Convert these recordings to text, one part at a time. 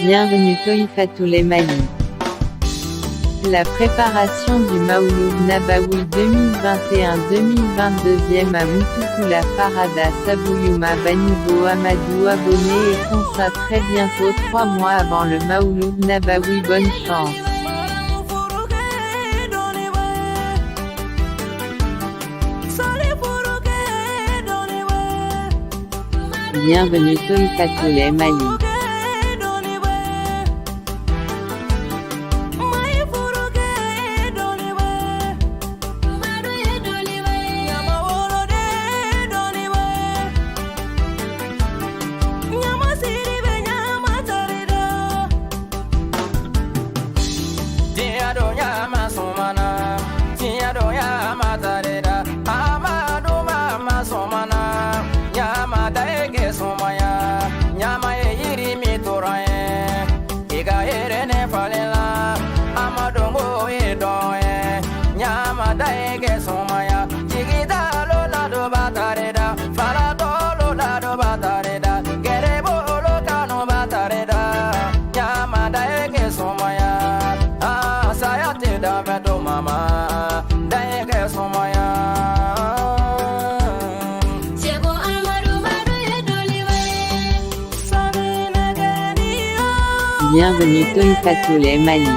Bienvenue Toïfatoul Mali. La préparation du Maouloud Nabawi 2021-2022 à Moutoukula Farada Sabouyouma Banibo Amadou abonné et Konsa très bientôt 3 mois avant le Maouloud Nabawi. Bonne chance. Bienvenue Toïfatoul Mali. Bienvenue Toïfatoul Mali.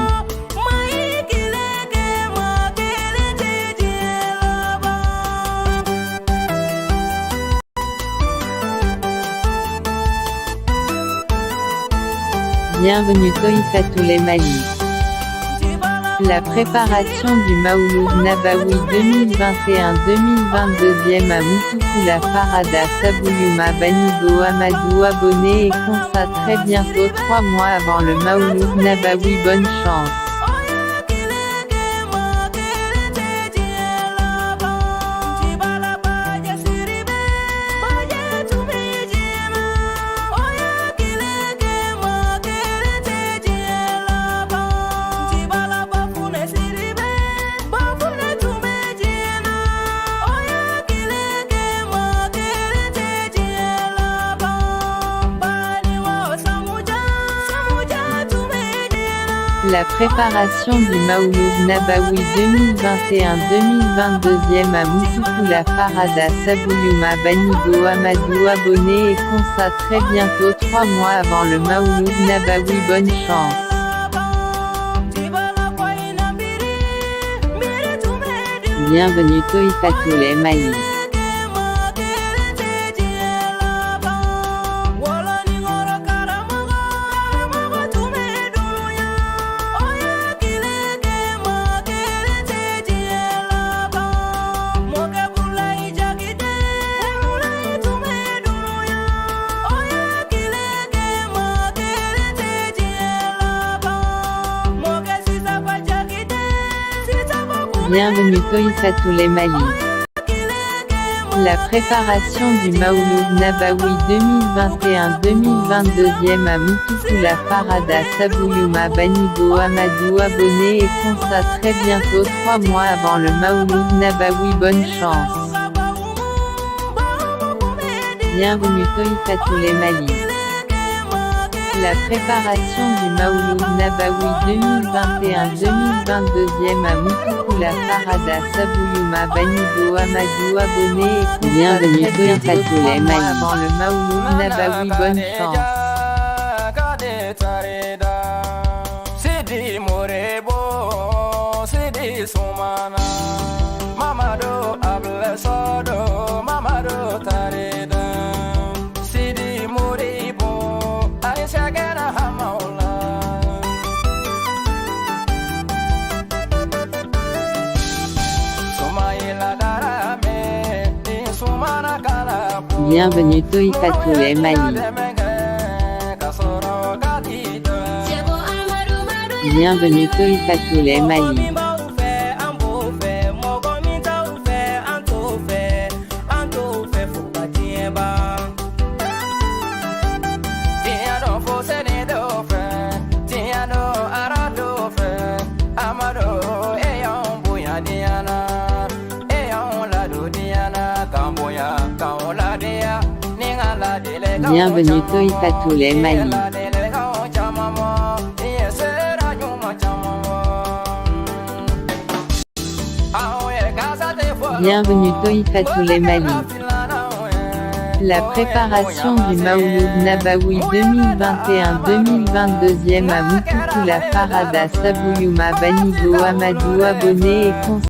Bienvenue Toïfatoul Mali. La préparation du Maouloud Nabawi 2021-2022 à Moutoukula Farada Sabouyouma Banibo Amadou abonné et Konsa très bientôt 3 mois avant le Maouloud Nabawi. Bonne chance. La préparation du Maouloud Nabawi 2021-2022 à Moutoukula Farada Sabouyouma Banibo Amadou abonné et Konsa très bientôt 3 mois avant le Maouloud Nabawi. Bonne chance. Bienvenue Toïfatoul Mali. Bienvenue Toïfatoul Mali. La préparation du Maouloud Nabawi 2021-2022 à Moutoukula Farada Sabouyouma Banibo Amadou abonné et Konsa très bientôt 3 mois avant le Maouloud Nabawi. Bonne chance. Bienvenue Toïfatoul Mali. La préparation du Maouloud Nabawi 2021-2022 à Moutoukula Farada Sabouyouma Banibo Amadou abonné et bienvenue Toïfatoul Mali avant le Maouloud Nabawi. Bonne chance. Bienvenue Toïfatoul Mali. Bienvenue Toïfatoul Mali. Bienvenue Toïfatoul Mali. Bienvenue Toifatul Mali. La préparation du Maouloud Nabawi 2021-2022 à Moutoukula Farada Sabouyuma Banigo Amadou abonné et